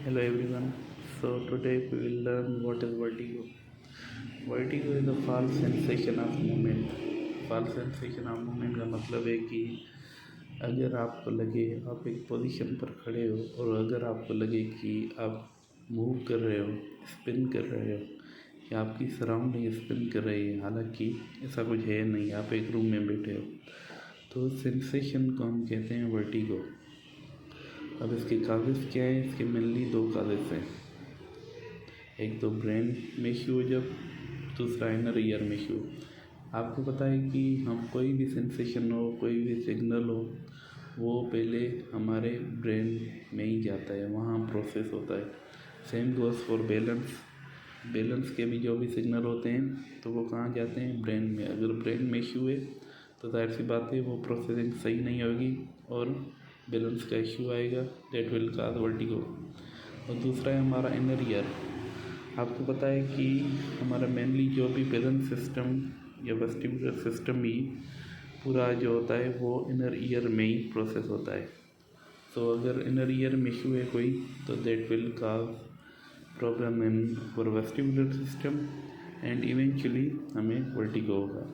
Hello everyone. So today we will learn what is vertigo. Vertigo is a false sensation of movement. False sensation of movement का मतलब है कि अगर आपको लगे आप एक पोजीशन पर खड़े हो और अगर आपको लगे कि आप मूव कर रहे हो, स्पिन कर रहे हो या आपकी सराउंडिंग स्पिन कर रही है, हालांकि ऐसा कुछ है नहीं, आप एक रूम में बैठे हो, तो सेंसेशन को हम कहते हैं वर्टिगो। अब इसके काजेज़ क्या है? इसके मेनली दो काजेज़ हैं। एक तो ब्रेन में इशू है, जब दूसरा इनर ईयर में इशू। आपको पता है कि हम कोई भी सेंसेशन हो, कोई भी सिग्नल हो, वो पहले हमारे ब्रेन में ही जाता है, वहाँ प्रोसेस होता है। Same goes for balance. Balance के भी जो भी सिग्नल होते हैं तो वो कहाँ जाते हैं? ब्रेन में। अगर ब्रेन में इशू है तो जाहिर सी बात है वो प्रोसेसिंग सही नहीं होगी और बैलेंस का इशू आएगा, दैट विल कॉज वर्टिगो। और दूसरा है हमारा इनर ईयर। आपको पता है कि हमारा मेनली जो भी बैलेंस सिस्टम या वेस्टिबुलर सिस्टम ही पूरा जो होता है वो इनर ईयर में ही प्रोसेस होता है। तो अगर इनर ईयर में इशू है कोई तो that will cause problem in for vestibular system and eventually हमें वर्टिगो होगा।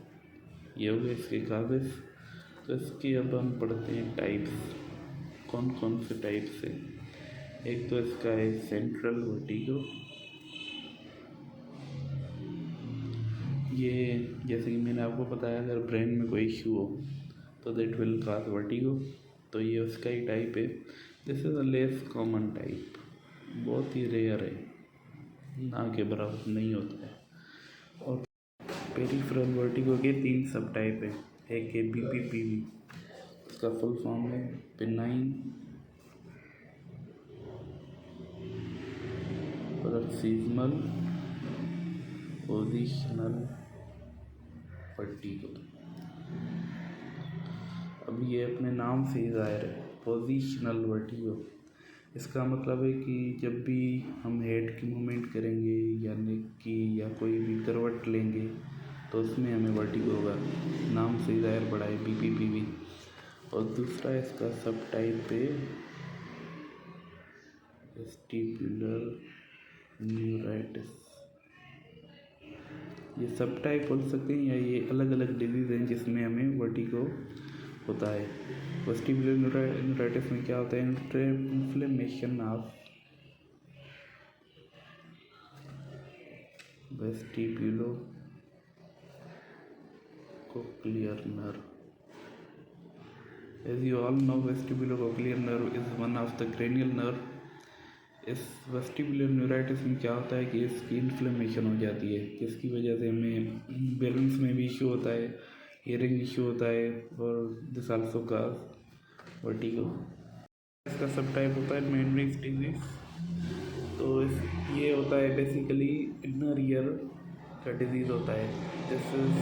ये हो गए इसके काजेस। तो इसके अब हम पढ़ते हैं टाइप्स, कौन कौन से टाइप्स है। एक तो इसका है सेंट्रल वर्टिगो। ये जैसे कि मैंने आपको बताया, अगर ब्रेन में कोई इशू हो तो दैट विल कॉज वर्टिगो, तो ये उसका ही टाइप है। This is a less common type, बहुत ही रेयर है, ना के बराबर नहीं होता है। और पेरिफेरल वर्टिगो के 3 सब टाइप है। एक है BPPV, उसका फुल फॉर्म है बेनाइन paroxysmal पोजिशनल वर्टिगो। अब ये अपने नाम से ही ज़ाहिर है, पोजिशनल वर्टिगो। इसका मतलब है कि जब भी हम हेड की मूवमेंट करेंगे या नेक की या कोई भी करवट लेंगे तो उसमें हमें वर्टिगो होगा। नाम से ही ज़ाहिर पड़ा है BPPV। और दूसरा इसका सब टाइप है वेस्टिबुलर न्यूराइटिस। ये सब टाइप बोल सकते हैं या ये अलग अलग डिजीज़ हैं जिसमें हमें वर्टिगो होता है। वेस्टिबुलर न्यूराइटिस में क्या होता है? Inflammation of vestibulocochlear nerve. As you all know, vestibulocochlear nerve is one of the cranial nerve. इस वेस्टिबुलर न्यूराइटिस में क्या होता है कि इसकी इन्फ्लेमेशन हो जाती है, जिसकी वजह से हमें बैलेंस में भी इशू होता है, हियरिंग इशू होता है और दिस आल्सो कॉज वर्टिगो। इसका सब टाइप होता है मेनरीज डिजीज। तो ये होता है बेसिकली इनर ईयर का डिजीज़ होता है। This is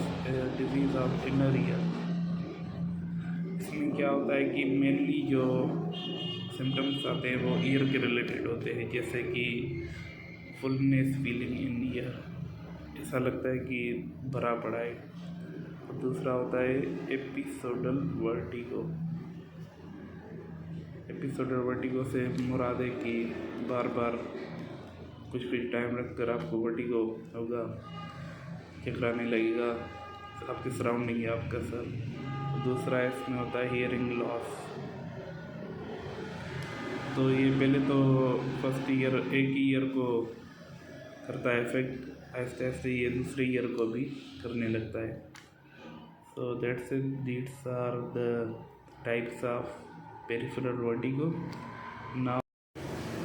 disease of inner ear. इसमें क्या होता है कि मेनली जो सिम्टम्स आते हैं वो ईयर के रिलेटेड होते हैं, जैसे कि फुलनेस फीलिंग इन ईयर, ऐसा लगता है कि भरा पड़ा है। और दूसरा होता है एपिसोडल वर्टिगो। एपिसोडल वर्टिगो से मुराद है कि बार बार कुछ टाइम रख कर आपको वर्टिगो होगा, चकराने लगेगा आपकी सराउंडिंग या आपका सर। दूसरा इसमें होता है हियरिंग लॉस। तो ये पहले तो फर्स्ट ईयर, एक ही ईयर को करता है इफेक्ट, आहिस्ते आहिस्ते ये दूसरे ईयर को भी करने लगता है। So that's it, these are the types of peripheral vertigo. Now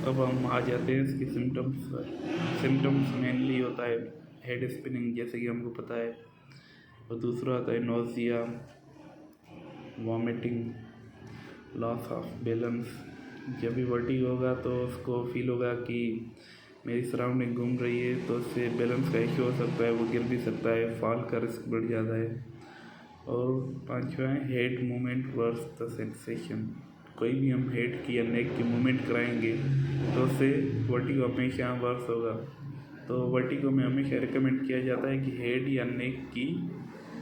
अब हम आ जाते हैं इसके सिम्टम्स पर। सिम्टम्स मेनली होता है हेड स्पिनिंग, जैसे कि हमको पता है। और दूसरा होता है nausea, vomiting, loss of balance. जब भी वर्टिगो होगा तो उसको फील होगा कि मेरी सराउंडिंग घूम रही है, तो उससे बैलेंस का इशू हो सकता है, वो गिर भी सकता है, फॉल का रिस्क बढ़ जाता है। और पांचवा है head movement verse the sensation. कोई भी हम हेड की या नेक की मूवमेंट कराएंगे तो उससे वर्टिगो हमेशा वर्स होगा। तो वर्टिगो में हमेशा रिकमेंड किया जाता है कि हेड या नेक की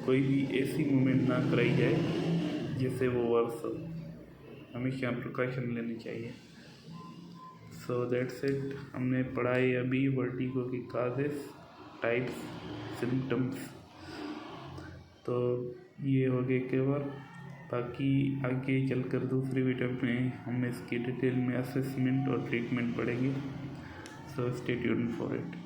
कोई भी ऐसी मूवमेंट ना कराई जाए जिससे वो वर्स हो। हमेशा प्रिकॉशन लेनी चाहिए। सो दैट्स इट। हमने पढ़ाई अभी वर्टिगो की काजेस, टाइप्स, सिम्टम्स। तो ये हो गए कवर। बाकी आगे चलकर दूसरी वीडियो में हम इसकी डिटेल में असेसमेंट और ट्रीटमेंट पढ़ेंगे। So stay tuned for it.